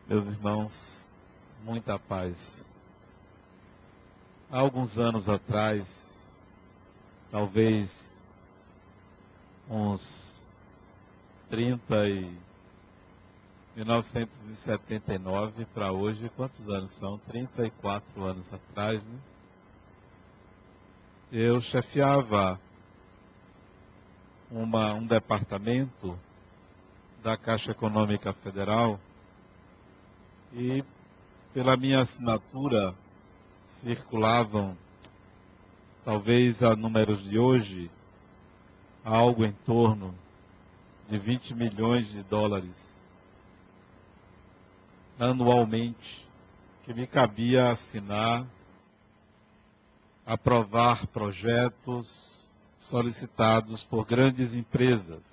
Meus irmãos, muita paz. Há alguns anos atrás, talvez uns 30 e 1979 para hoje, quantos anos são? 34 anos atrás, né? Eu chefiava um departamento da Caixa Econômica Federal e, pela minha assinatura, circulavam, talvez a números de hoje, algo em torno de 20 milhões de dólares anualmente, que me cabia assinar, aprovar projetos solicitados por grandes empresas.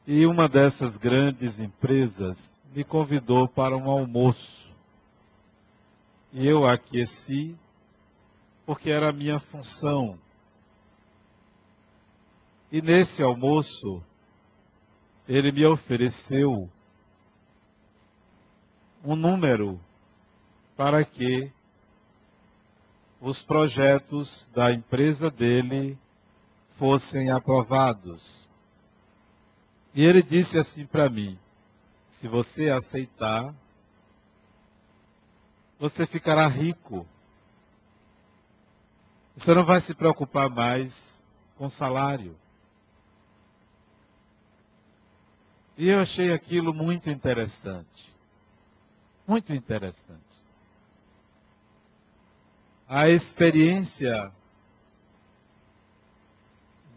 E uma dessas grandes empresas me convidou para um almoço. E eu aqueci, porque era a minha função. E nesse almoço, ele me ofereceu um número para que os projetos da empresa dele fossem aprovados. E ele disse assim para mim: se você aceitar, você ficará rico. Você não vai se preocupar mais com salário. E eu achei aquilo muito interessante. Muito interessante. A experiência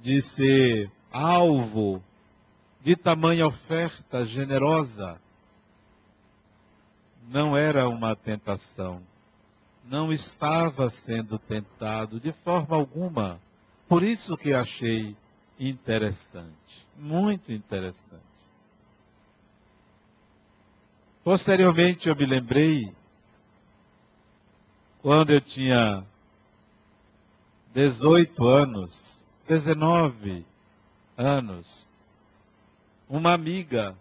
de ser alvo de tamanha oferta generosa não era uma tentação. Não estava sendo tentado de forma alguma. Por isso que achei interessante. Muito interessante. Posteriormente eu me lembrei, quando eu tinha 18 anos, 19 anos, uma amiga,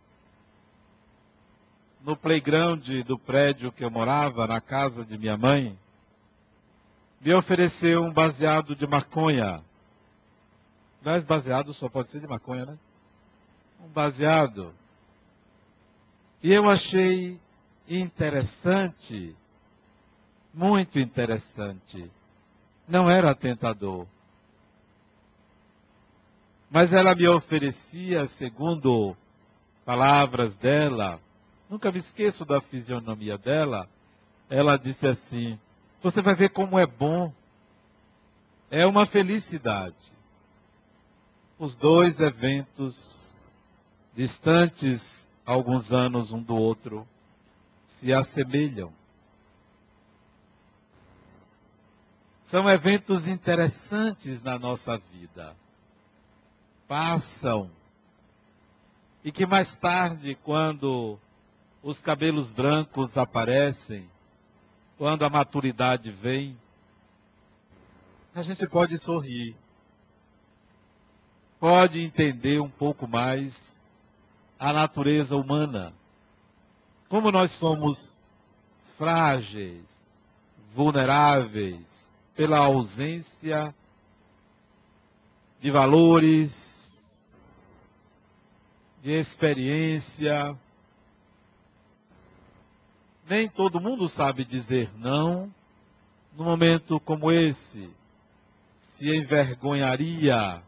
no playground do prédio que eu morava, na casa de minha mãe, me ofereceu um baseado de maconha. Mas baseado só pode ser de maconha, né? Um baseado. E eu achei interessante, muito interessante. Não era tentador. Mas ela me oferecia, segundo palavras dela, nunca me esqueço da fisionomia dela, ela disse assim: você vai ver como é bom, é uma felicidade. Os dois eventos, distantes alguns anos um do outro, se assemelham. São eventos interessantes na nossa vida. Passam. E que mais tarde, quando os cabelos brancos aparecem, quando a maturidade vem, a gente pode sorrir. Pode entender um pouco mais a natureza humana. Como nós somos frágeis, vulneráveis, pela ausência de valores, de experiência. Nem todo mundo sabe dizer não num momento como esse. Se envergonharia.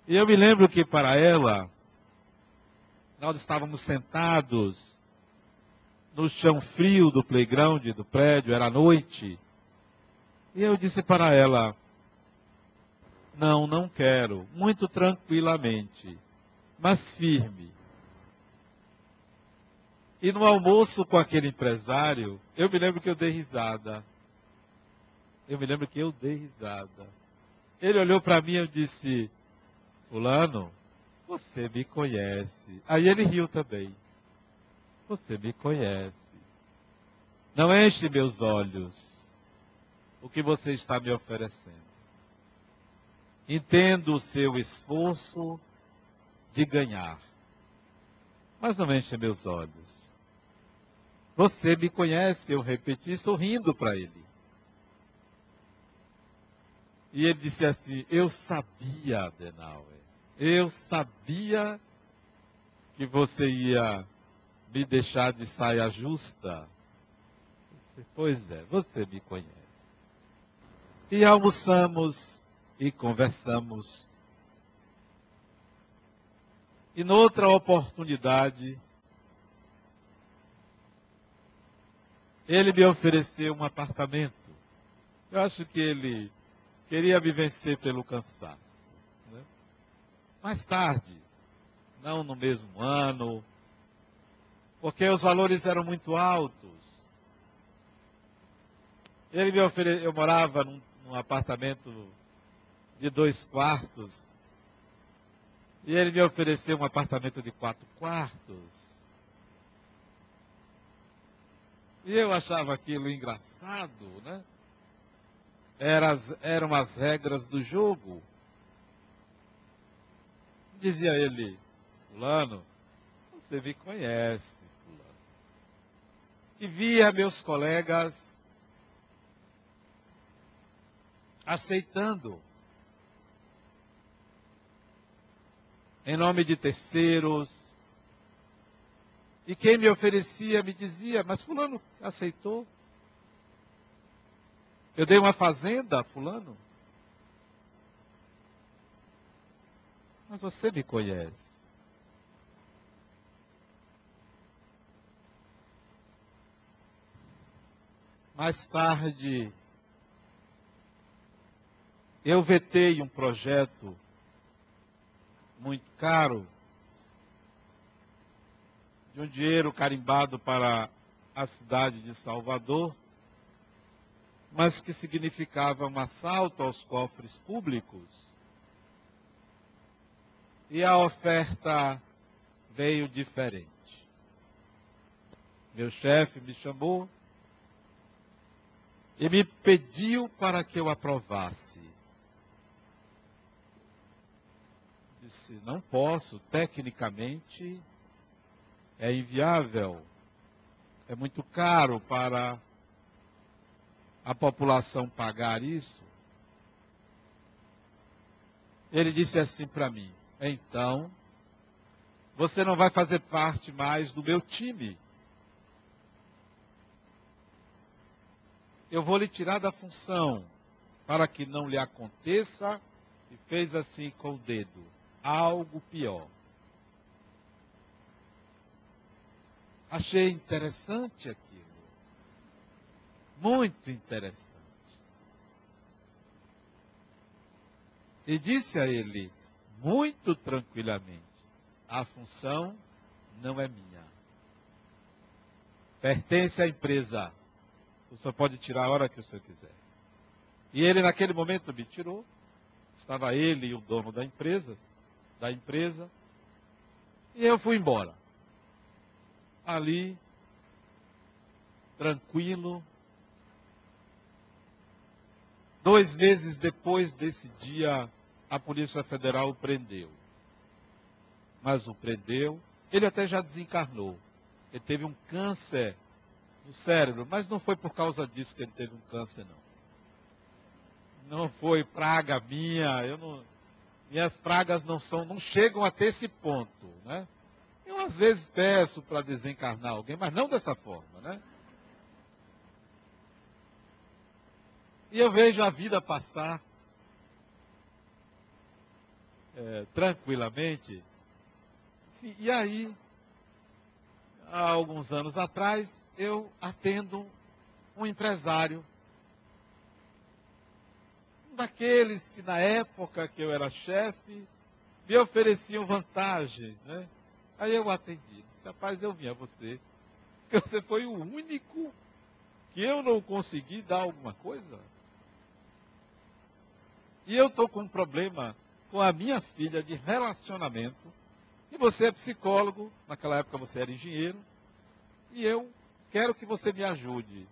E eu me lembro que para ela, nós estávamos sentados no chão frio do playground do prédio, era noite. E eu disse para ela: não, não quero, muito tranquilamente, mas firme. E no almoço com aquele empresário, eu me lembro que eu dei risada. Ele olhou para mim e eu disse: fulano, você me conhece. Aí ele riu também. Você me conhece. Não enche meus olhos o que você está me oferecendo. Entendo o seu esforço de ganhar. mas não enche meus olhos. Você me conhece, eu repeti, sorrindo para ele. E ele disse assim, eu sabia, Adenauer, eu sabia que você ia me deixar de saia justa. Eu disse, pois é, você me conhece. E almoçamos e conversamos. E noutra oportunidade, ele me ofereceu um apartamento. Eu acho que ele queria me vencer pelo cansaço. Né? Mais tarde, não no mesmo ano, porque os valores eram muito altos. Ele me ofereceu, eu morava num apartamento de 2 quartos, e ele me ofereceu um apartamento de 4 quartos. E eu achava aquilo engraçado, né? Eram as regras do jogo. Dizia ele, fulano, você me conhece, fulano. E via meus colegas aceitando, em nome de terceiros. E quem me oferecia me dizia, mas fulano aceitou. Eu dei uma fazenda a fulano. Mas você me conhece. Mais tarde, eu vetei um projeto muito caro, de um dinheiro carimbado para a cidade de Salvador, mas que significava um assalto aos cofres públicos. E a oferta veio diferente. Meu chefe me chamou e me pediu para que eu aprovasse. Disse, não posso, tecnicamente é inviável, é muito caro para a população pagar isso. Ele disse assim para mim, então, você não vai fazer parte mais do meu time. Eu vou lhe tirar da função para que não lhe aconteça, e fez assim com o dedo, algo pior. Achei interessante aquilo, muito interessante. E disse a ele, muito tranquilamente, a função não é minha. Pertence à empresa. O senhor pode tirar a hora que o senhor quiser. E ele, naquele momento, me tirou. Estava ele e o dono da empresa. E eu fui embora. Ali, tranquilo. 2 meses depois desse dia, a Polícia Federal o prendeu. Mas o prendeu. Ele até já desencarnou. Ele teve um câncer no cérebro, mas não foi por causa disso que ele teve um câncer, não. Não foi praga minha, minhas pragas não chegam até esse ponto, né? Eu às vezes peço para desencarnar alguém, mas não dessa forma, né? E eu vejo a vida passar tranquilamente. E aí, há alguns anos atrás, eu atendo um empresário, daqueles que na época que eu era chefe, me ofereciam vantagens, né? Aí eu atendi, disse, rapaz, eu vim a você, porque você foi o único que eu não consegui dar alguma coisa. E eu estou com um problema com a minha filha de relacionamento, e você é psicólogo, naquela época você era engenheiro, e eu quero que você me ajude.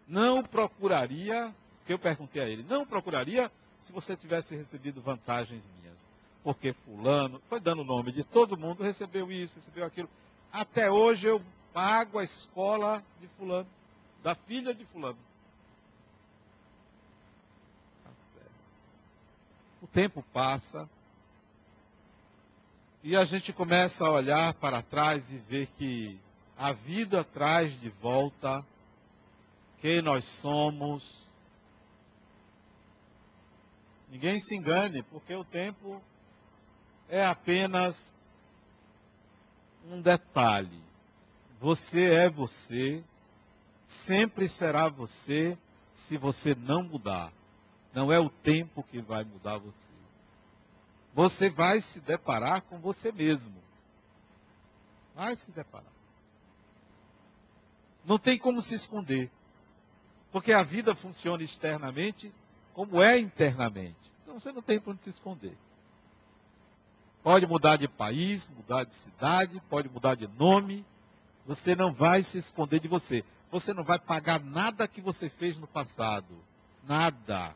Não procuraria, que eu perguntei a ele, não procuraria se você tivesse recebido vantagens minhas. porque fulano, foi dando o nome de todo mundo, recebeu isso, recebeu aquilo. Até hoje eu pago a escola de fulano, da filha de fulano. Tá certo. O tempo passa e a gente começa a olhar para trás e ver que a vida traz de volta quem nós somos. Ninguém se engane, porque o tempo é apenas um detalhe. Você é você, sempre será você, se você não mudar. Não é o tempo que vai mudar você. Você vai se deparar com você mesmo. Vai se deparar. Não tem como se esconder. Porque a vida funciona externamente como é internamente. Então você não tem para onde se esconder. Pode mudar de país, mudar de cidade, pode mudar de nome. Você não vai se esconder de você. Você não vai pagar nada que você fez no passado. Nada.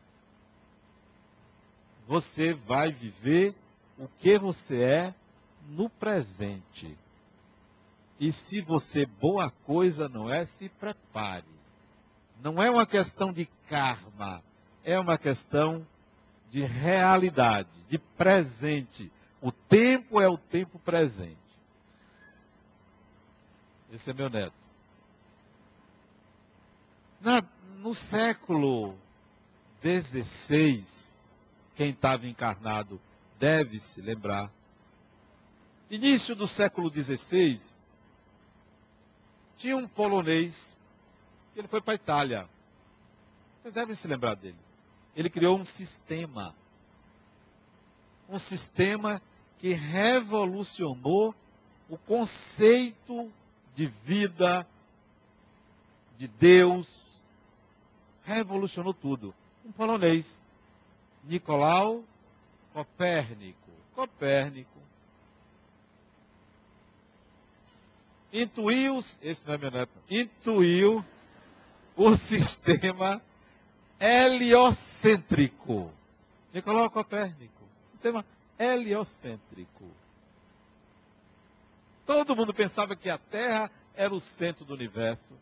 Você vai viver o que você é no presente. E se você boa coisa não é, se prepare. Não é uma questão de karma, é uma questão de realidade, de presente. O tempo é o tempo presente. Esse é meu neto. No século XVI, quem estava encarnado deve se lembrar. Início do século XVI, tinha um polonês, ele foi para a Itália. Vocês devem se lembrar dele. Ele criou um sistema que revolucionou o conceito de vida, de Deus, revolucionou tudo. Um polonês, Nicolau Copérnico. Esse não é meu neto, intuiu o sistema heliocêntrico. Nicolau Copérnico, sistema heliocêntrico. Todo mundo pensava que a Terra era o centro do universo.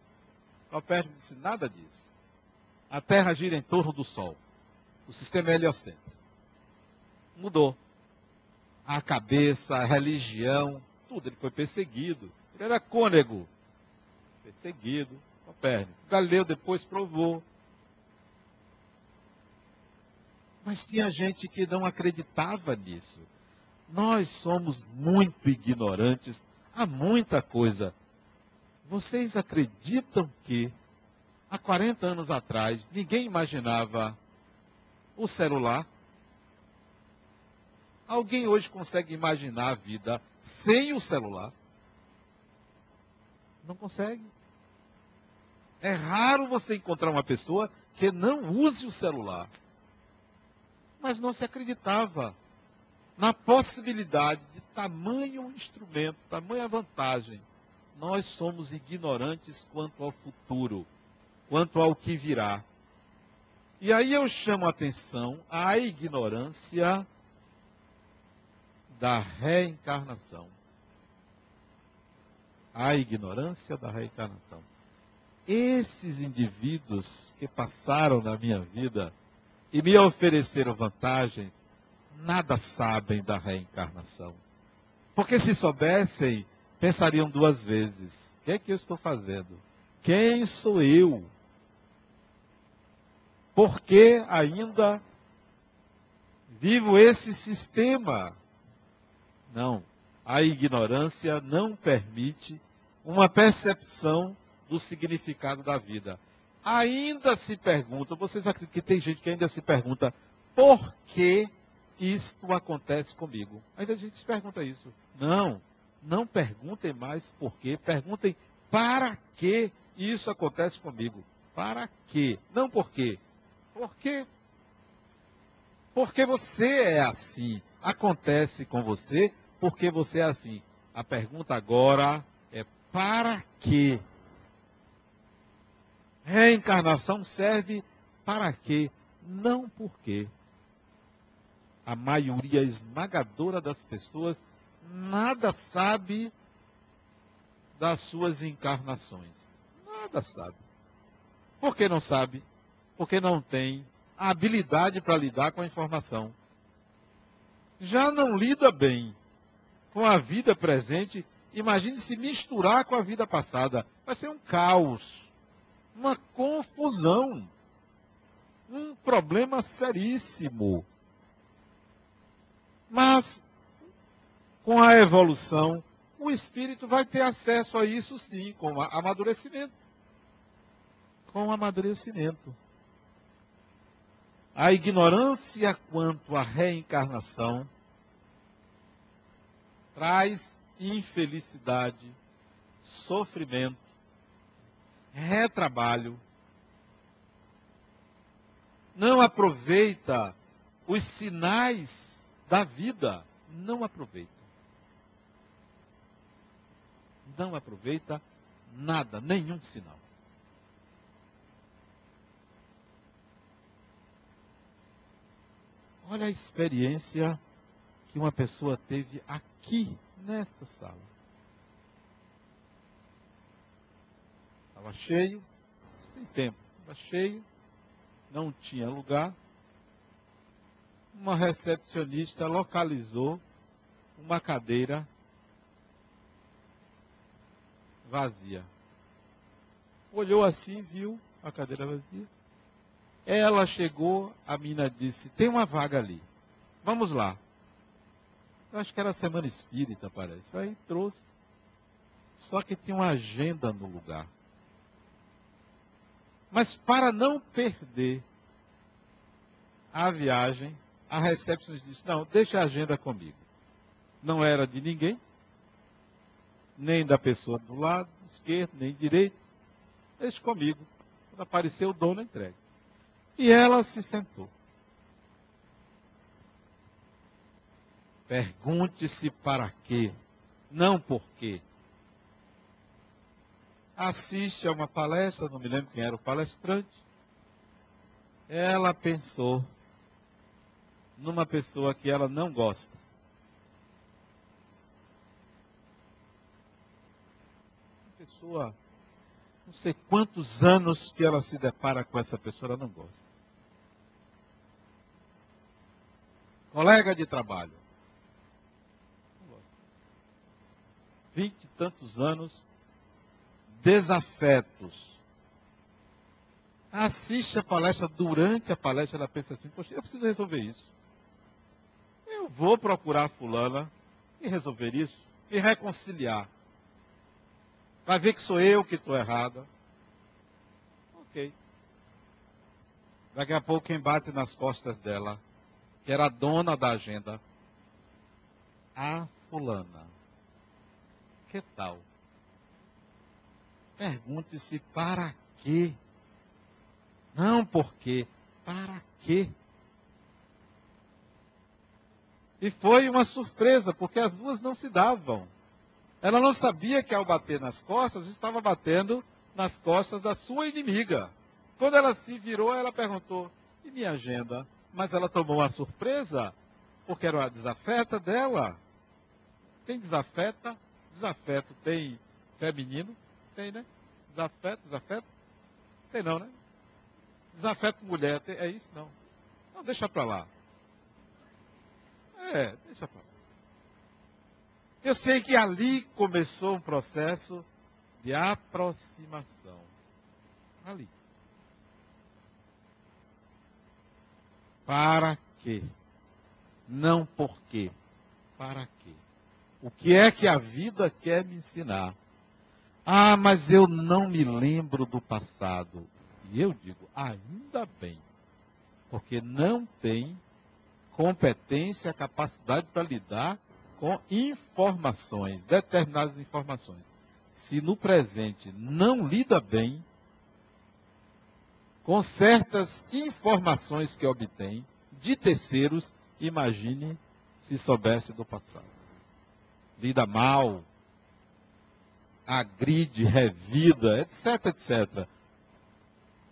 Copérnico disse nada disso. A Terra gira em torno do Sol. O sistema heliocêntrico. Mudou. A cabeça, a religião, tudo. Ele foi perseguido. Ele era cônego. Perseguido. Copérnico. Galileu depois provou. Mas tinha gente que não acreditava nisso. Nós somos muito ignorantes a muita coisa. Vocês acreditam que há 40 anos atrás ninguém imaginava o celular? Alguém hoje consegue imaginar a vida sem o celular? Não consegue. É raro você encontrar uma pessoa que não use o celular. Mas não se acreditava na possibilidade de tamanho instrumento, tamanha vantagem. Nós somos ignorantes quanto ao futuro, quanto ao que virá. E aí eu chamo a atenção à ignorância da reencarnação. A ignorância da reencarnação. Esses indivíduos que passaram na minha vida e me ofereceram vantagens, nada sabem da reencarnação. Porque se soubessem, pensariam duas vezes. O que é que eu estou fazendo? Quem sou eu? Por que ainda vivo esse sistema? Não. A ignorância não permite uma percepção do significado da vida. Ainda se pergunta, vocês acreditam que tem gente que ainda se pergunta, por que isto acontece comigo? Ainda a gente se pergunta isso. Não perguntem mais por quê, perguntem para que isso acontece comigo. Para quê? Não por quê. Por quê? Porque você é assim. Acontece com você porque você é assim. A pergunta agora é para quê? Reencarnação serve para quê? Não por quê. a maioria esmagadora das pessoas nada sabe das suas encarnações. Nada sabe. Por que não sabe? Porque não tem a habilidade para lidar com a informação. Já não lida bem com a vida presente, imagine se misturar com a vida passada. Vai ser um caos, uma confusão, um problema seríssimo. Mas, com a evolução, o espírito vai ter acesso a isso sim, com amadurecimento. Com amadurecimento. A ignorância quanto à reencarnação traz infelicidade, sofrimento, retrabalho. Não aproveita os sinais da vida. Não aproveita. Não aproveita nada, nenhum sinal. Olha a experiência que uma pessoa teve aqui, nesta sala. Estava cheio, sem tempo, estava cheio, não tinha lugar. Uma recepcionista localizou uma cadeira vazia. Olhou assim, viu a cadeira vazia. Ela chegou, a mina disse, tem uma vaga ali. Vamos lá. Eu acho que era a Semana Espírita, parece. Aí trouxe. Só que tinha uma agenda no lugar. Mas para não perder a viagem, a recepcionista disse, não, deixa a agenda comigo. Não era de ninguém, nem da pessoa do lado esquerdo, nem direito. Deixa comigo. Quando apareceu o dono, entrega. E ela se sentou. Pergunte-se para quê, não por quê. Assiste a uma palestra, não me lembro quem era o palestrante. Ela pensou numa pessoa que ela não gosta. Uma pessoa, não sei quantos anos que ela se depara com essa pessoa, ela não gosta. Colega de trabalho. 20 e tantos anos, desafetos. Assiste a palestra, durante a palestra ela pensa assim, poxa, eu preciso resolver isso. Eu vou procurar fulana e resolver isso, e reconciliar. Vai ver que sou eu que estou errada. Ok. Daqui a pouco quem bate nas costas dela, que era a dona da agenda, a fulana. Que tal? Pergunte-se para quê? Não por quê, para quê? E foi uma surpresa, porque as duas não se davam. Ela não sabia que ao bater nas costas, estava batendo nas costas da sua inimiga. Quando ela se virou, ela perguntou, e minha agenda? Mas ela tomou uma surpresa, porque era a desafeta dela. Tem desafeta? Desafeto tem feminino? Tem, né? Desafeto? Tem não, né? Desafeto mulher, tem, é isso? Não. Não, deixa pra lá. Deixa pra lá. Eu sei que ali começou um processo de aproximação. Ali. Para quê? Não por quê. Para quê? O que é que a vida quer me ensinar? Ah, mas eu não me lembro do passado. E eu digo, ainda bem. Porque não tem competência, capacidade para lidar com informações, determinadas informações. Se no presente não lida bem com certas informações que obtém de terceiros, imagine se soubesse do passado. Lida mal, agride, revida, etc, etc.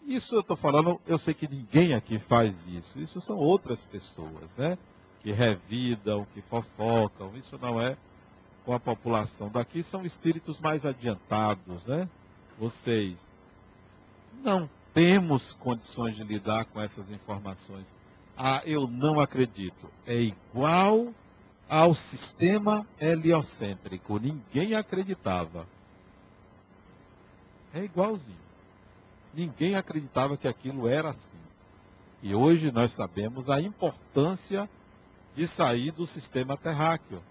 Isso eu estou falando, eu sei que ninguém aqui faz isso. Isso são outras pessoas, né? que revidam, que fofocam. Isso não é com a população daqui, são espíritos mais adiantados, né? Vocês não temos condições de lidar com essas informações. Ah, eu não acredito. É igual ao sistema heliocêntrico. Ninguém acreditava. É igualzinho. Ninguém acreditava que aquilo era assim. E hoje nós sabemos a importância de sair do sistema terráqueo.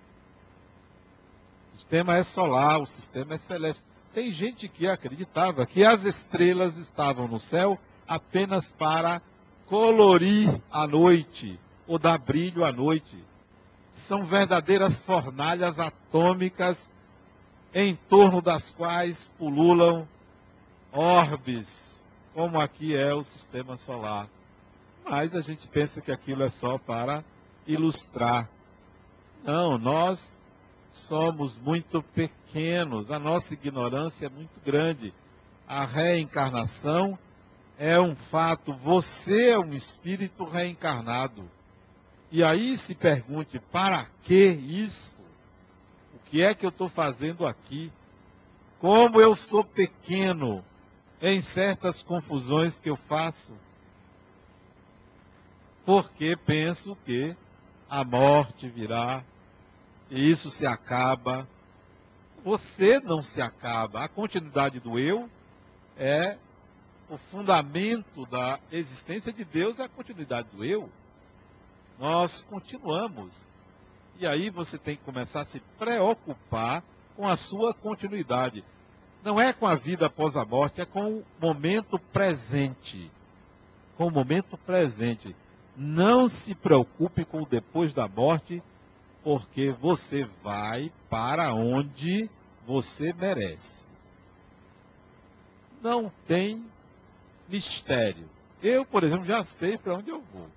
O sistema é solar, o sistema é celeste. Tem gente que acreditava que as estrelas estavam no céu apenas para colorir a noite, ou dar brilho à noite. São verdadeiras fornalhas atômicas em torno das quais pululam orbes, como aqui é o sistema solar. Mas a gente pensa que aquilo é só para ilustrar. Não, nós somos muito pequenos, a nossa ignorância é muito grande. A reencarnação é um fato, você é um espírito reencarnado. E aí se pergunte, para que isso? O que é que eu estou fazendo aqui? Como eu sou pequeno em certas confusões que eu faço? Porque penso que a morte virá, e isso se acaba. Você não se acaba. A continuidade do eu é o fundamento da existência de Deus, é a continuidade do eu. Nós continuamos. E aí você tem que começar a se preocupar com a sua continuidade. Não é com a vida após a morte, é com o momento presente. Com o momento presente. Não se preocupe com o depois da morte, porque você vai para onde você merece. Não tem mistério. Eu, por exemplo, já sei para onde eu vou.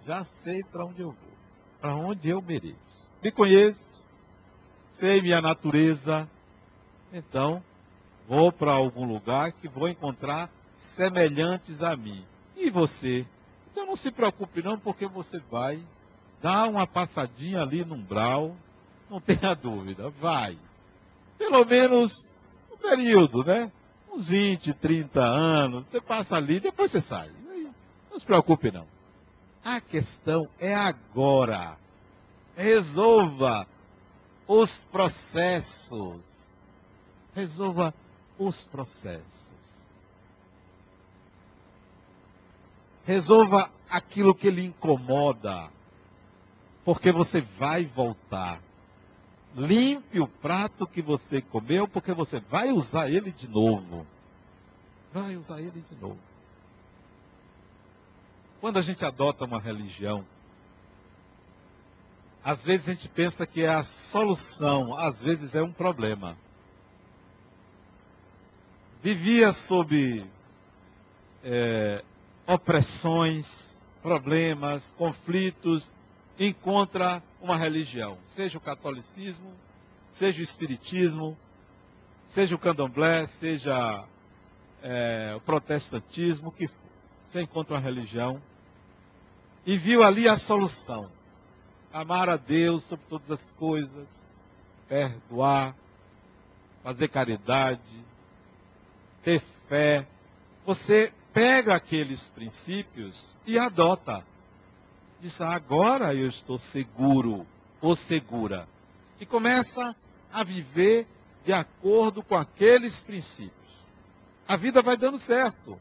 Já sei para onde eu vou. Para onde eu mereço. Me conheço, sei minha natureza. Então, vou para algum lugar que vou encontrar semelhantes a mim. E você? Então não se preocupe não, porque você vai dar uma passadinha ali no umbral, não tenha dúvida, vai. Pelo menos um período, né? Uns 20, 30 anos, você passa ali, depois você sai. Não se preocupe não. A questão é agora. Resolva os processos. Resolva os processos. Resolva aquilo que lhe incomoda. Porque você vai voltar. Limpe o prato que você comeu, porque você vai usar ele de novo. Vai usar ele de novo. Quando a gente adota uma religião, às vezes a gente pensa que é a solução, às vezes é um problema. Vivia sob opressões, problemas, conflitos, encontra uma religião, seja o catolicismo, seja o espiritismo, seja o candomblé, seja o protestantismo, que for. Você encontra uma religião e viu ali a solução. Amar a Deus sobre todas as coisas, perdoar, fazer caridade, ter fé. Você pega aqueles princípios e adota. Diz, agora eu estou seguro ou segura. E começa a viver de acordo com aqueles princípios. A vida vai dando certo.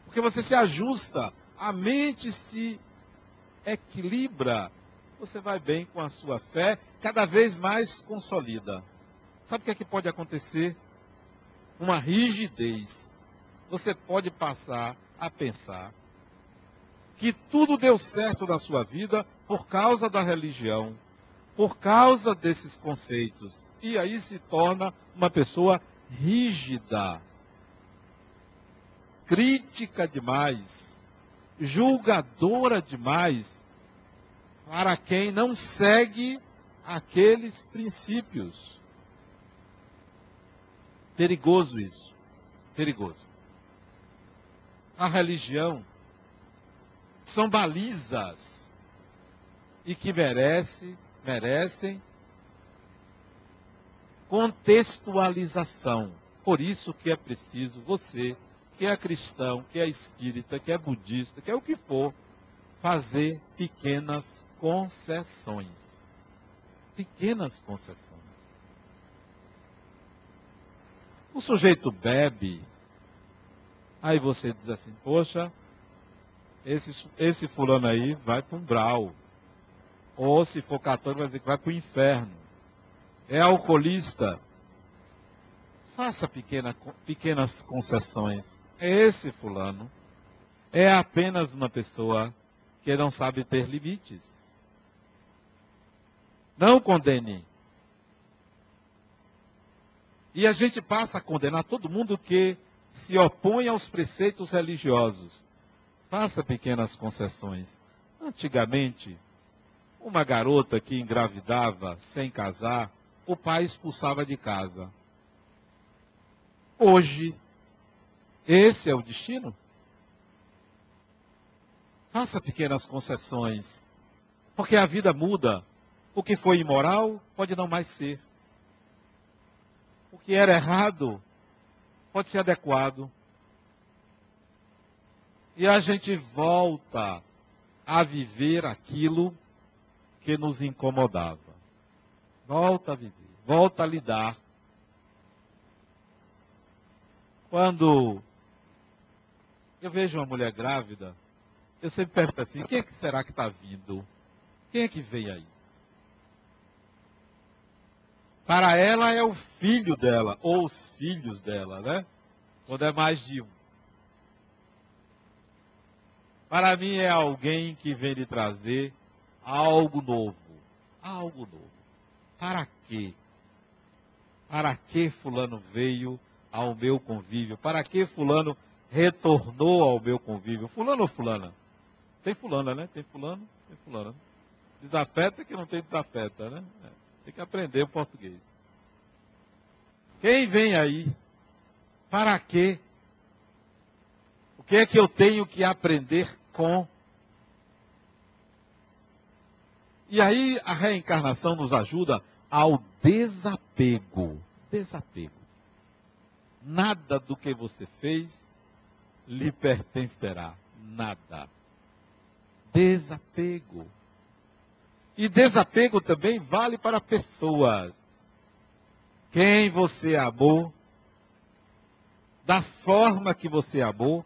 Porque você se ajusta, a mente se equilibra. Você vai bem com a sua fé, cada vez mais consolida. Sabe o que é que pode acontecer? Uma rigidez. Você pode passar a pensar que tudo deu certo na sua vida por causa da religião, por causa desses conceitos. E aí se torna uma pessoa rígida, crítica demais, julgadora demais, para quem não segue aqueles princípios. Perigoso isso. Perigoso. A religião são balizas e que merecem contextualização. Por isso que é preciso você, que é cristão, que é espírita, que é budista, que é o que for, fazer pequenas concessões. Pequenas concessões. O sujeito bebe, aí você diz assim, poxa, esse fulano aí vai para um brau. Ou se for católico, vai dizer que vai para o inferno. É alcoolista. Faça pequenas concessões. Esse fulano é apenas uma pessoa que não sabe ter limites. Não condene. E a gente passa a condenar todo mundo que se opõe aos preceitos religiosos. Faça pequenas concessões. Antigamente, uma garota que engravidava sem casar, o pai expulsava de casa. Hoje, esse é o destino? Faça pequenas concessões, porque a vida muda. O que foi imoral pode não mais ser. O que era errado pode ser adequado. E a gente volta a viver aquilo que nos incomodava. Volta a viver, volta a lidar. Quando eu vejo uma mulher grávida, eu sempre pergunto assim, quem é que será que está vindo? Quem é que vem aí? Para ela é o filho dela, ou os filhos dela, né? Quando é mais de um. Para mim é alguém que vem lhe trazer algo novo. Algo novo. Para quê? Para que fulano veio ao meu convívio? Para que fulano retornou ao meu convívio? Fulano ou fulana? Tem fulana, né? Tem fulano, tem fulana. Desafeta que não tem desafeta, né? Tem que aprender o português. Quem vem aí? Para quê? O que é que eu tenho que aprender com? E aí a reencarnação nos ajuda ao desapego. Desapego. Nada do que você fez lhe pertencerá. Nada. Desapego. E desapego também vale para pessoas. Quem você amou, da forma que você amou,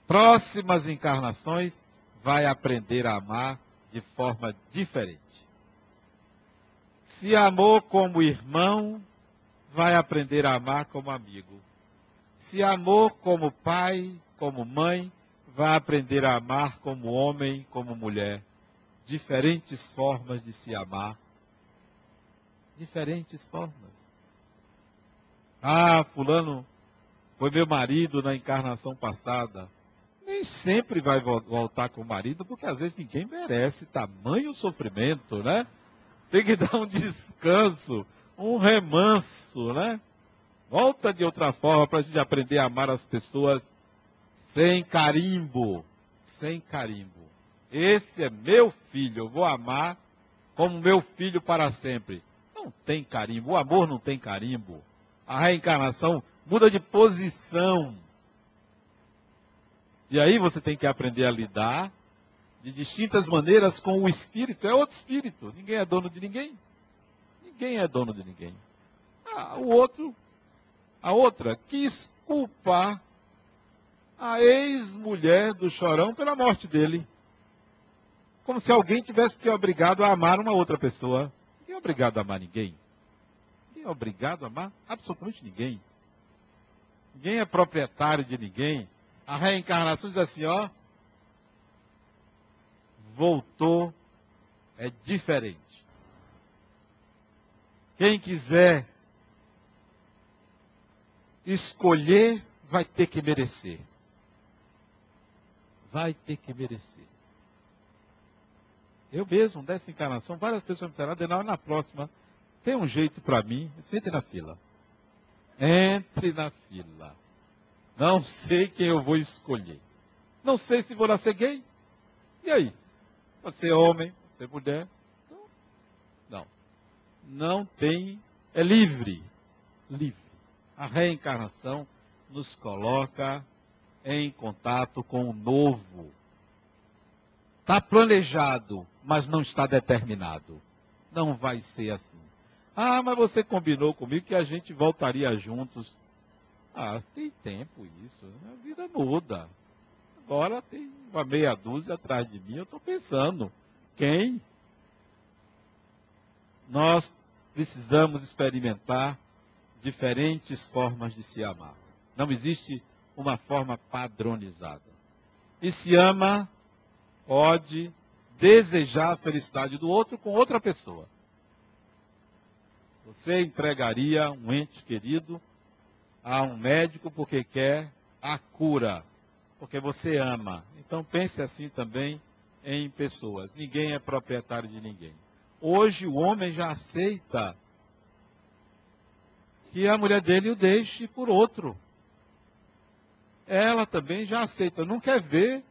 próximas encarnações vai aprender a amar de forma diferente. Se amou como irmão, vai aprender a amar como amigo. Se amou como pai, como mãe, vai aprender a amar como homem, como mulher. Diferentes formas de se amar. Diferentes formas. Ah, fulano foi meu marido na encarnação passada. Nem sempre vai voltar com o marido, porque às vezes ninguém merece tamanho sofrimento, né? Tem que dar um descanso, um remanso, né? Volta de outra forma para a gente aprender a amar as pessoas sem carimbo. Sem carimbo. Esse é meu filho, eu vou amar como meu filho para sempre. Não tem carimbo, o amor não tem carimbo. A reencarnação muda de posição. E aí você tem que aprender a lidar de distintas maneiras com o espírito. É outro espírito. Ninguém é dono de ninguém. Ninguém é dono de ninguém. A outra quis culpar a ex-mulher do Chorão pela morte dele. Como se alguém tivesse que obrigado a amar uma outra pessoa. Ninguém é obrigado a amar ninguém. Ninguém é obrigado a amar absolutamente ninguém. Ninguém é proprietário de ninguém. A reencarnação diz assim, ó. Voltou, é diferente. Quem quiser escolher, vai ter que merecer. Vai ter que merecer. Eu mesmo, dessa encarnação, várias pessoas me disseram, Adenal, na próxima, tem um jeito para mim, entre na fila. Entre na fila. Não sei quem eu vou escolher. Não sei se vou nascer gay. E aí? Pode ser homem, ser mulher. Não. Não tem. É livre. Livre. A reencarnação nos coloca em contato com o novo. Está planejado, mas não está determinado. Não vai ser assim. Ah, mas você combinou comigo que a gente voltaria juntos. Ah, tem tempo isso. A vida muda. Agora tem uma meia dúzia atrás de mim. Eu estou pensando. Quem? Nós precisamos experimentar diferentes formas de se amar. Não existe uma forma padronizada. E se ama, pode desejar a felicidade do outro com outra pessoa. Você entregaria um ente querido a um médico porque quer a cura, porque você ama. Então pense assim também em pessoas. Ninguém é proprietário de ninguém. Hoje o homem já aceita que a mulher dele o deixe por outro. Ela também já aceita. Não quer ver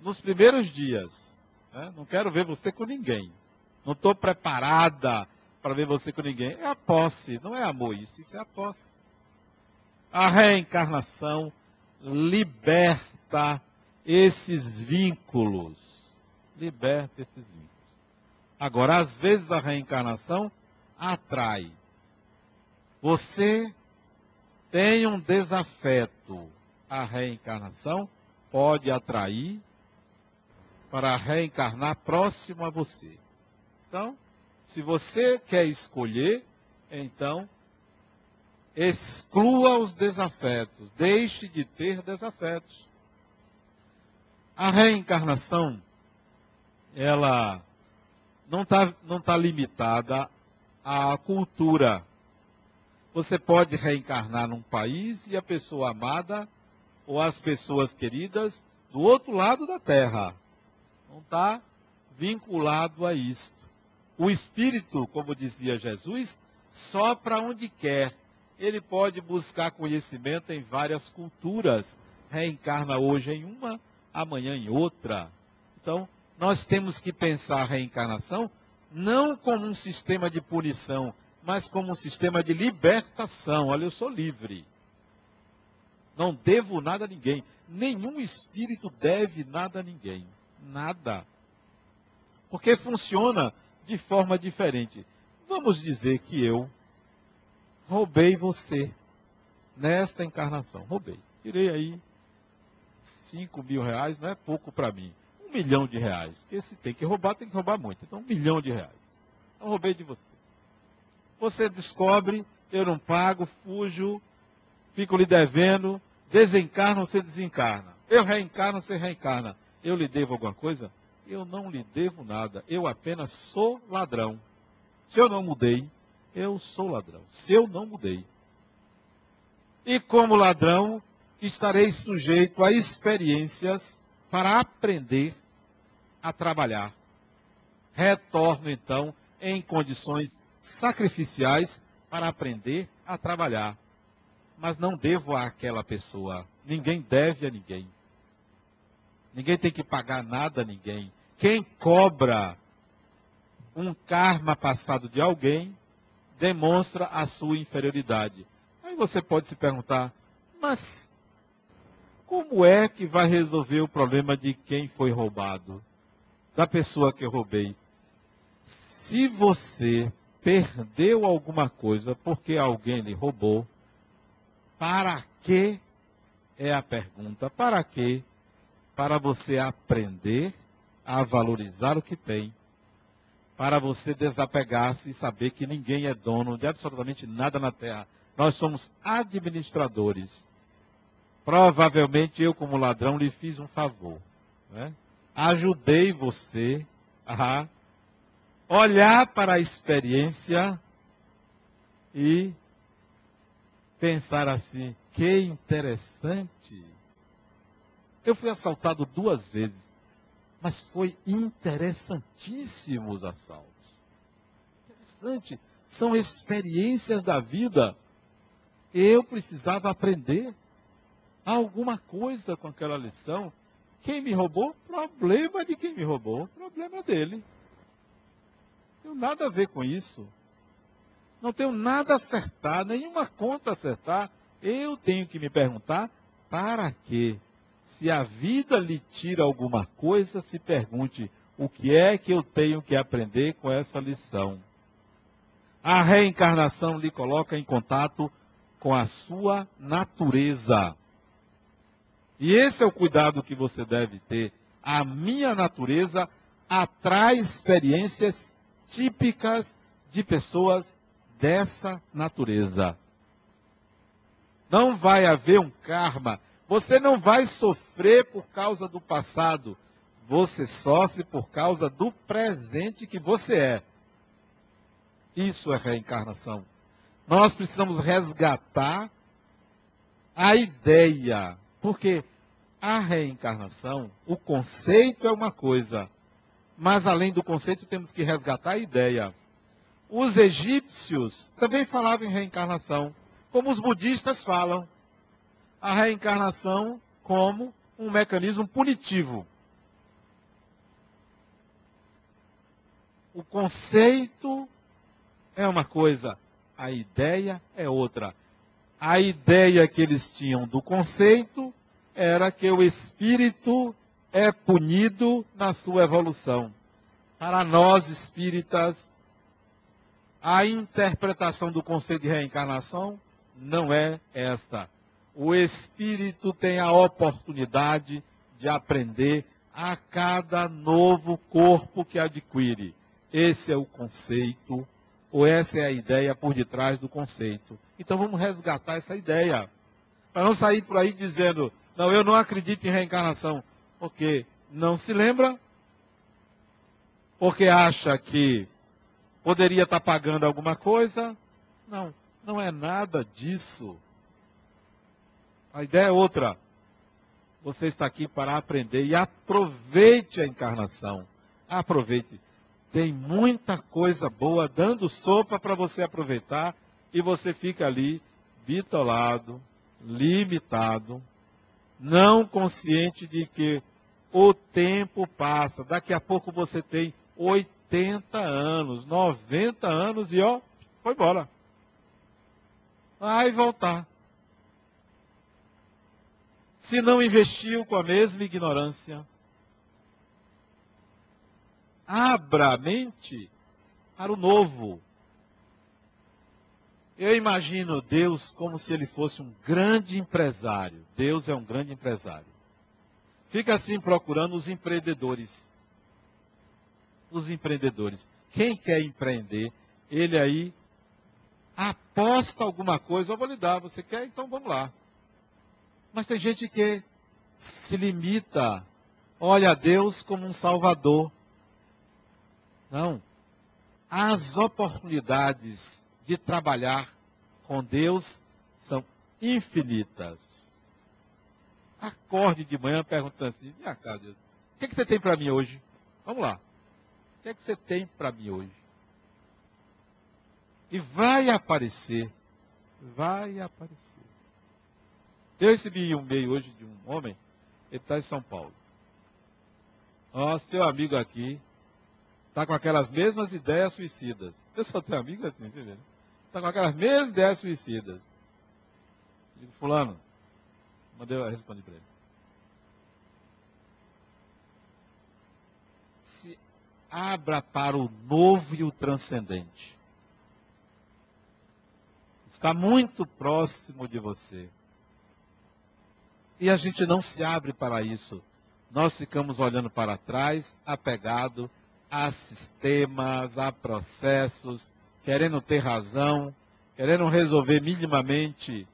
nos primeiros dias. Né? Não quero ver você com ninguém. Não estou preparada para ver você com ninguém. É a posse, não é amor isso. Isso é a posse. A reencarnação liberta esses vínculos. Liberta esses vínculos. Agora, às vezes a reencarnação atrai. Você tem um desafeto. A reencarnação pode atrair para reencarnar próximo a você. Então, se você quer escolher, então exclua os desafetos. Deixe de ter desafetos. A reencarnação, ela não tá limitada à cultura. Você pode reencarnar num país e a pessoa amada ou as pessoas queridas do outro lado da terra. Não está vinculado a isto. O espírito, como dizia Jesus, sopra onde quer. Ele pode buscar conhecimento em várias culturas. Reencarna hoje em uma, amanhã em outra. Então, nós temos que pensar a reencarnação não como um sistema de punição, mas como um sistema de libertação. Olha, eu sou livre. Não devo nada a ninguém. Nenhum espírito deve nada a ninguém. Nada. Porque funciona de forma diferente. Vamos dizer que eu roubei você nesta encarnação. Roubei. Tirei aí 5 mil reais, não é pouco para mim. 1 milhão de reais. Porque se tem que roubar muito. Então 1 milhão de reais. Eu roubei de você. Você descobre, eu não pago, fujo, fico lhe devendo, desencarna, você desencarna. Eu reencarno, você reencarna. Eu lhe devo alguma coisa? Eu não lhe devo nada. Eu apenas sou ladrão. Se eu não mudei, eu sou ladrão. Se eu não mudei. E como ladrão, estarei sujeito a experiências para aprender a trabalhar. Retorno, então, em condições sacrificiais para aprender a trabalhar. Mas não devo àquela pessoa. Ninguém deve a ninguém. Ninguém tem que pagar nada a ninguém. Quem cobra um karma passado de alguém, demonstra a sua inferioridade. Aí você pode se perguntar, mas como é que vai resolver o problema de quem foi roubado? Da pessoa que eu roubei? Se você perdeu alguma coisa porque alguém lhe roubou, para que é a pergunta? Para quê? Para você aprender a valorizar o que tem. Para você desapegar-se e saber que ninguém é dono de absolutamente nada na Terra. Nós somos administradores. Provavelmente eu, como ladrão, lhe fiz um favor. Né? Ajudei você a olhar para a experiência e pensar assim, que interessante. Eu fui assaltado 2 vezes, mas foi interessantíssimo os assaltos. Interessante. São experiências da vida. Eu precisava aprender alguma coisa com aquela lição. Quem me roubou? Problema de quem me roubou. Problema dele. Não tenho nada a ver com isso. Não tenho nada a acertar, nenhuma conta a acertar. Eu tenho que me perguntar, para quê? Se a vida lhe tira alguma coisa, se pergunte, o que é que eu tenho que aprender com essa lição? A reencarnação lhe coloca em contato com a sua natureza. E esse é o cuidado que você deve ter. A minha natureza atrai experiências típicas de pessoas dessa natureza. Não vai haver um karma. Você não vai sofrer por causa do passado. Você sofre por causa do presente que você é. Isso é reencarnação. Nós precisamos resgatar a ideia. Porque a reencarnação, o conceito é uma coisa. Mas além do conceito, temos que resgatar a ideia. Os egípcios também falavam em reencarnação, como os budistas falam. A reencarnação como um mecanismo punitivo. O conceito é uma coisa, a ideia é outra. A ideia que eles tinham do conceito era que o espírito é punido na sua evolução. Para nós espíritas, a interpretação do conceito de reencarnação não é esta. O espírito tem a oportunidade de aprender a cada novo corpo que adquire. Esse é o conceito, ou essa é a ideia por detrás do conceito. Então vamos resgatar essa ideia. Para não sair por aí dizendo, não, eu não acredito em reencarnação. Porque não se lembra, porque acha que poderia estar pagando alguma coisa. Não, não é nada disso. A ideia é outra. Você está aqui para aprender e aproveite a encarnação. Aproveite. Tem muita coisa boa dando sopa para você aproveitar e você fica ali bitolado, limitado, não consciente de que o tempo passa. Daqui a pouco você tem 80 anos, 90 anos e ó, foi embora. Vai voltar. Se não investiu com a mesma ignorância, abra a mente para o novo. Eu imagino Deus como se ele fosse um grande empresário. Deus é um grande empresário. Fica assim procurando os empreendedores. Os empreendedores. Quem quer empreender, ele aí aposta alguma coisa, eu vou lhe dar. Você quer? Então vamos lá. Mas tem gente que se limita, olha a Deus como um salvador. Não. As oportunidades de trabalhar com Deus são infinitas. Acorde de manhã perguntando assim, minha cara, Deus, o que você tem para mim hoje? Vamos lá. O que você tem para mim hoje? E vai aparecer. Vai aparecer. Eu recebi um e-mail hoje de um homem, ele está em São Paulo. Ó, seu amigo aqui está com aquelas mesmas ideias suicidas. Eu só tenho amigo assim, você vê? Está com aquelas mesmas ideias suicidas. Eu digo, fulano, eu respondi para ele. Se abra para o novo e o transcendente. Está muito próximo de você. E a gente não se abre para isso. Nós ficamos olhando para trás, apegado a sistemas, a processos, querendo ter razão, querendo resolver minimamente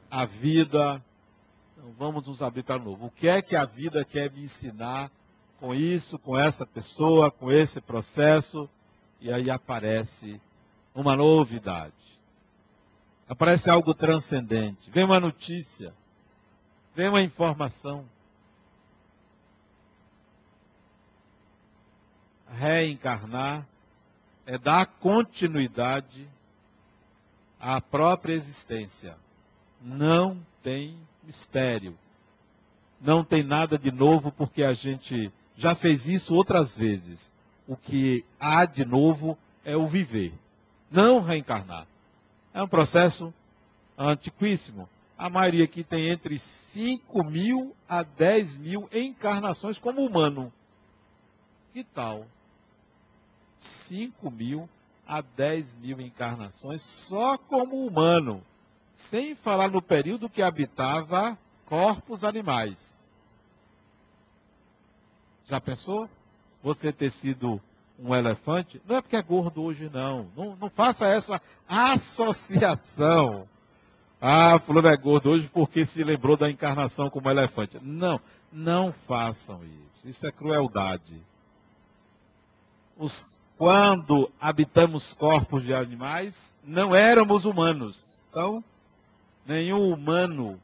a vida. Então, vamos nos abrir para o novo. O que é que a vida quer me ensinar com isso, com essa pessoa, com esse processo? E aí aparece uma novidade. Aparece algo transcendente. Vem uma notícia. Vem uma informação. Reencarnar é dar continuidade à própria existência. Não tem mistério. Não tem nada de novo, porque a gente já fez isso outras vezes. o que há de novo é o viver, não reencarnar. É um processo antiquíssimo. A maioria aqui tem entre 5.000 a 10.000 encarnações como humano. Que tal? 5.000 a 10.000 encarnações só como humano, sem falar no período que habitava corpos animais. Já pensou? Você ter sido um elefante? Não é porque é gordo hoje, não. Não faça essa associação. Ah, fulano é gordo hoje porque se lembrou da encarnação como elefante. Não, não façam isso. Isso é crueldade. Quando habitamos corpos de animais, não éramos humanos. Então, nenhum humano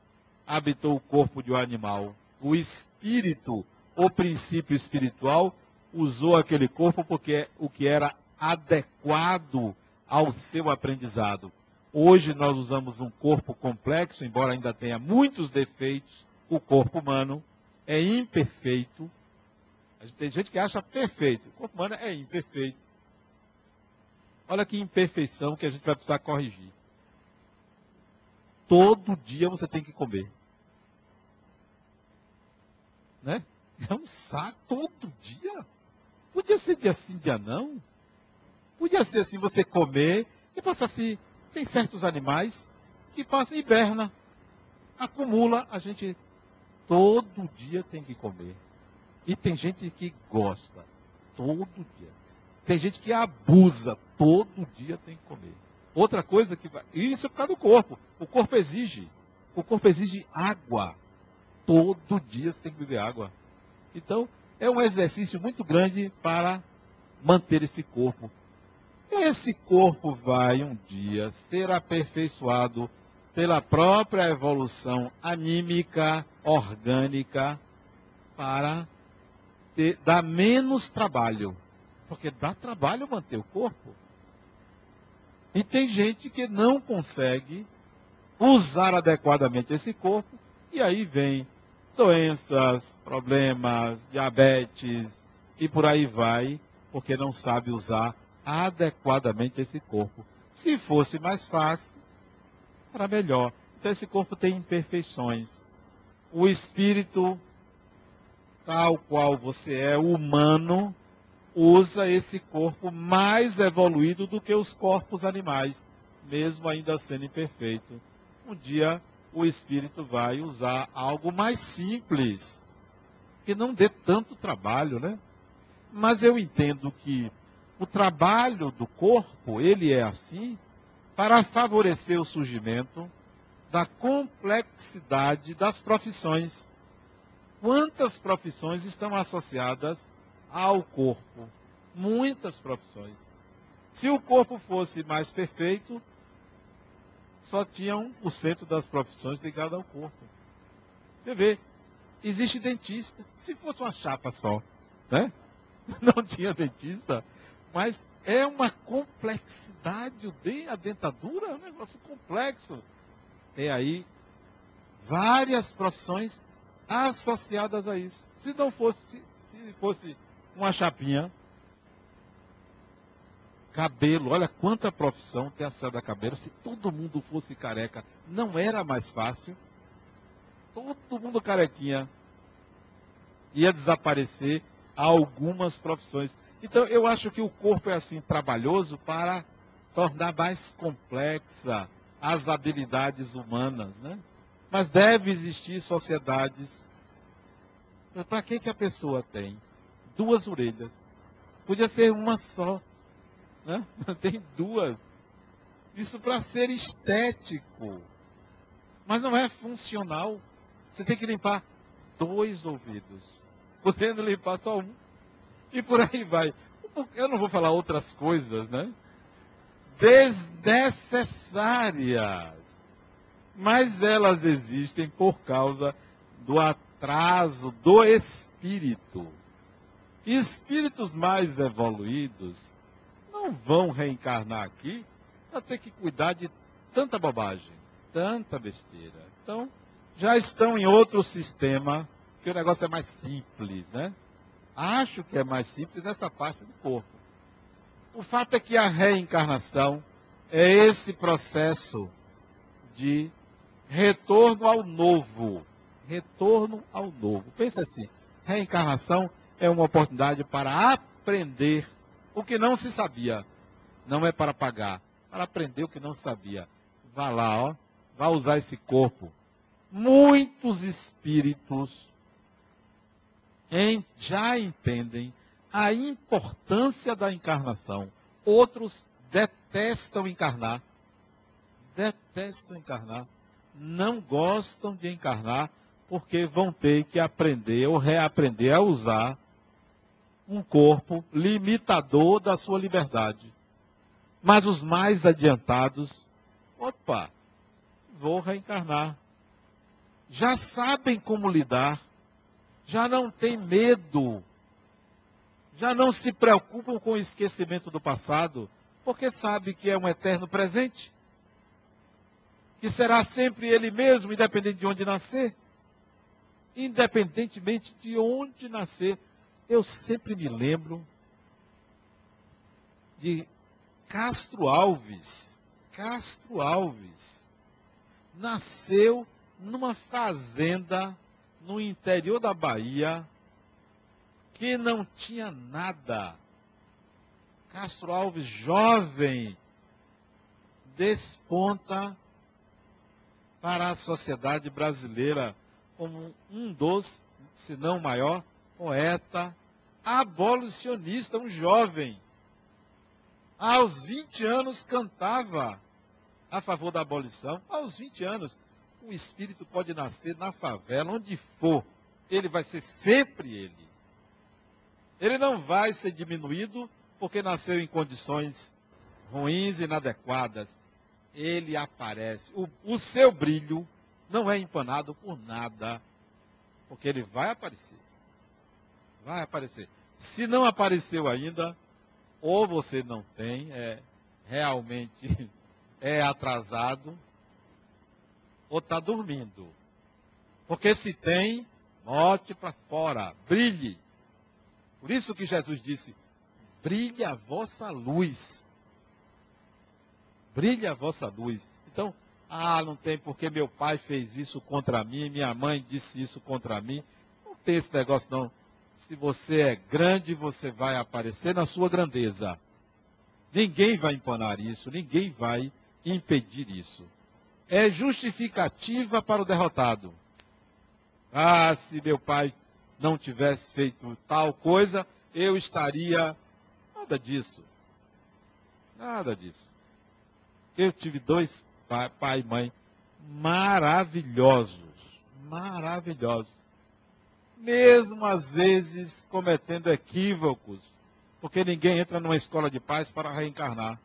habitou o corpo de um animal. O espírito, o princípio espiritual, usou aquele corpo porque é o que era adequado ao seu aprendizado. Hoje nós usamos um corpo complexo, embora ainda tenha muitos defeitos. O corpo humano é imperfeito. Tem gente que acha perfeito. O corpo humano é imperfeito. Olha que imperfeição que a gente vai precisar corrigir. Todo dia você tem que comer. Né? É um saco todo dia. Podia ser dia sim, dia não. Podia ser assim, você comer e passa assim. Tem certos animais que passa e hiberna. Acumula, a gente todo dia tem que comer. E tem gente que gosta. Todo dia. Tem gente que abusa. Todo dia tem que comer. Outra coisa que vai... Isso é por causa do corpo. O corpo exige. O corpo exige água. Todo dia você tem que beber água. Então, é um exercício muito grande para manter esse corpo. Esse corpo vai um dia ser aperfeiçoado pela própria evolução anímica, orgânica, para dar menos trabalho. Porque dá trabalho manter o corpo. E tem gente que não consegue usar adequadamente esse corpo, e aí vem doenças, problemas, diabetes, e por aí vai, porque não sabe usar adequadamente esse corpo. Se fosse mais fácil, era melhor. Então esse corpo tem imperfeições. O espírito, tal qual você é, humano, usa esse corpo mais evoluído do que os corpos animais, mesmo ainda sendo imperfeito. Um dia o espírito vai usar algo mais simples, que não dê tanto trabalho, né? Mas eu entendo que o trabalho do corpo, ele é assim, para favorecer o surgimento da complexidade das profissões. Quantas profissões estão associadas ao corpo? Muitas profissões. Se o corpo fosse mais perfeito, só tinha 1% das profissões ligadas ao corpo. Você vê, existe dentista. Se fosse uma chapa só, né? Não tinha dentista, mas é uma complexidade. A dentadura é um negócio complexo. Tem aí várias profissões associadas a isso. Se fosse uma chapinha, cabelo, olha quanta profissão tem associada a cabelo. Se todo mundo fosse careca, não era mais fácil? Todo mundo carequinha. Ia desaparecer algumas profissões. Então, eu acho que o corpo é assim trabalhoso para tornar mais complexa as habilidades humanas, né? Mas deve existir sociedades. Para que a pessoa tem 2 orelhas? Podia ser uma só, né? Tem 2. Isso para ser estético. Mas não é funcional. Você tem que limpar 2 ouvidos, podendo limpar só um. E por aí vai. Eu não vou falar outras coisas, né? Desnecessárias. Mas elas existem por causa do atraso do espírito. Espíritos mais evoluídos não vão reencarnar aqui para ter que cuidar de tanta bobagem, tanta besteira. Então, já estão em outro sistema, que o negócio é mais simples, né? Acho que é mais simples nessa parte do corpo. O fato é que a reencarnação é esse processo de retorno ao novo. Retorno ao novo. Pense assim, reencarnação é uma oportunidade para aprender o que não se sabia. Não é para pagar, para aprender o que não sabia. Vá lá, ó, vá usar esse corpo. Muitos espíritos já entendem a importância da encarnação. Outros detestam encarnar. Detestam encarnar. Não gostam de encarnar porque vão ter que aprender ou reaprender a usar um corpo limitador da sua liberdade. Mas os mais adiantados, opa, vou reencarnar. Já sabem como lidar, já não têm medo, já não se preocupam com o esquecimento do passado, porque sabe que é um eterno presente, que será sempre ele mesmo, independente de onde nascer. Independentemente de onde nascer. Eu sempre me lembro de Castro Alves. Castro Alves nasceu numa fazenda no interior da Bahia que não tinha nada. Castro Alves, jovem, desponta para a sociedade brasileira como um dos, se não o maior, poeta abolicionista, um jovem. Aos 20 anos cantava a favor da abolição. Aos 20 anos, o espírito pode nascer na favela, onde for. Ele vai ser sempre ele. Ele não vai ser diminuído porque nasceu em condições ruins e inadequadas. Ele aparece. O seu brilho não é empanado por nada, porque ele vai aparecer. Vai aparecer. Se não apareceu ainda, ou você não tem, realmente é atrasado, ou está dormindo. Porque se tem, bote para fora, brilhe. Por isso que Jesus disse, brilhe a vossa luz. Brilhe a vossa luz. Então, não tem porque meu pai fez isso contra mim, minha mãe disse isso contra mim. Não tem esse negócio não. Se você é grande, você vai aparecer na sua grandeza. Ninguém vai empanar isso, ninguém vai impedir isso. É justificativa para o derrotado. Se meu pai não tivesse feito tal coisa, eu estaria... Nada disso. Nada disso. Eu tive dois pai e mãe maravilhosos. Maravilhosos. Mesmo às vezes cometendo equívocos, porque ninguém entra numa escola de paz para reencarnar.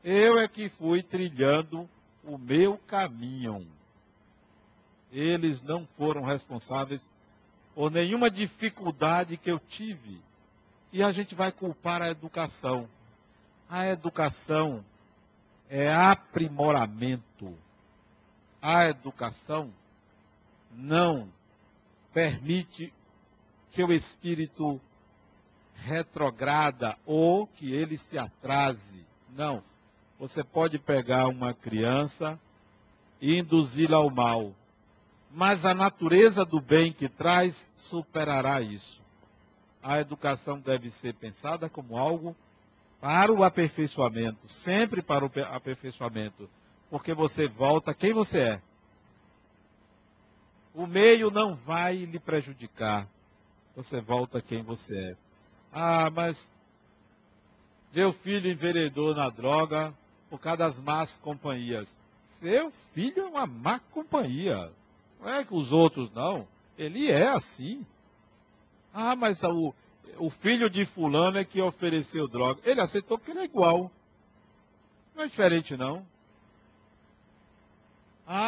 Eu é que fui trilhando o meu caminho. Eles não foram responsáveis por nenhuma dificuldade que eu tive. E a gente vai culpar a educação. A educação é aprimoramento. A educação não permite que o espírito retrograda ou que ele se atrase. Não. Você pode pegar uma criança e induzi-la ao mal. Mas a natureza do bem que traz superará isso. A educação deve ser pensada como algo para o aperfeiçoamento, sempre para o aperfeiçoamento, porque você volta quem você é. O meio não vai lhe prejudicar, você volta quem você é. Mas meu filho enveredou na droga por causa das más companhias. Seu filho é uma má companhia, não é que os outros não, ele é assim. Mas o filho de fulano é que ofereceu droga. Ele aceitou porque ele é igual. Não é diferente, não.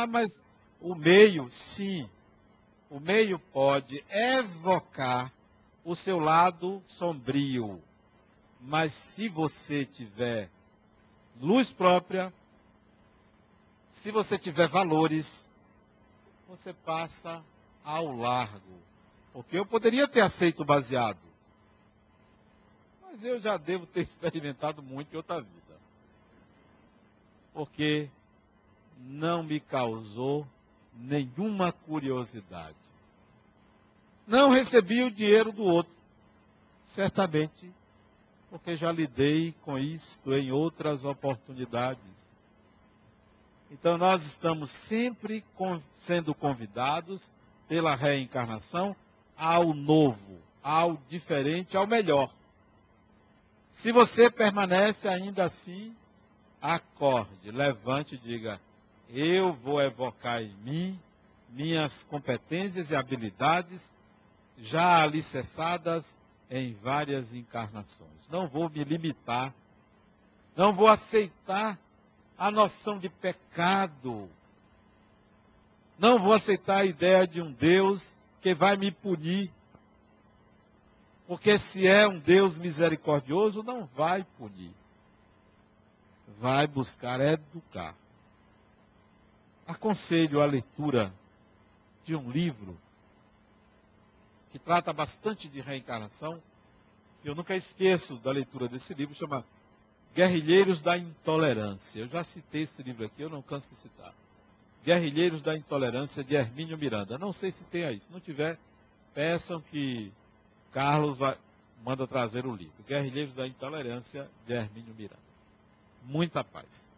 Mas o meio, sim. O meio pode evocar o seu lado sombrio. Mas se você tiver luz própria, se você tiver valores, você passa ao largo. Porque eu poderia ter aceito o baseado. Mas eu já devo ter experimentado muito em outra vida. Porque não me causou nenhuma curiosidade. Não recebi o dinheiro do outro. Certamente, porque já lidei com isto em outras oportunidades. Então nós estamos sempre sendo convidados pela reencarnação ao novo, ao diferente, ao melhor. Se você permanece ainda assim, acorde, levante e diga: eu vou evocar em mim minhas competências e habilidades já alicerçadas em várias encarnações. Não vou me limitar, não vou aceitar a noção de pecado, não vou aceitar a ideia de um Deus que vai me punir, porque se é um Deus misericordioso, não vai punir, vai buscar educar. Aconselho a leitura de um livro que trata bastante de reencarnação. Eu nunca esqueço da leitura desse livro, chama Guerrilheiros da Intolerância. Eu já citei esse livro aqui, eu não canso de citar. Guerrilheiros da Intolerância, de Hermínio Miranda. Não sei se tem aí. Se não tiver, peçam que Carlos manda trazer o livro. Guerrilheiros da Intolerância, de Hermínio Miranda. Muita paz.